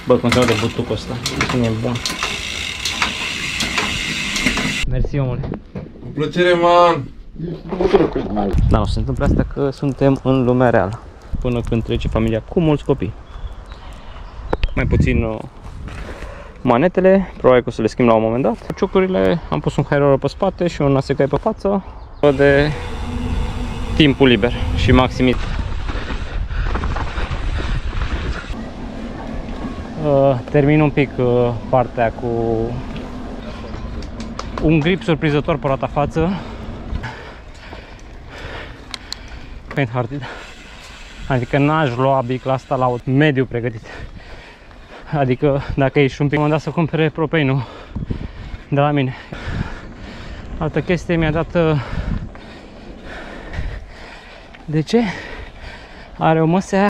Bă, cum se de butucul ăsta. Cine e bun. Mersi, omule. Cu plăcere, man! Da, o să se întâmple asta că suntem în lumea reală. Până când trece familia cu mulți copii. Mai puțin manetele, probabil că o să le schimb la un moment dat. Ciucurile, am pus un hairroller pe spate și un asecai pe față. De timpul liber și maximit. Termin un pic partea cu un grip surprinzător pe roata față. Faint-hearted. Adică n-aș lua bicla asta la un mediu pregătit. Adică dacă ești un pic, m-am dat să cumpere propeinul de la mine. Altă chestie, mi-a dat... De ce? Are o măsea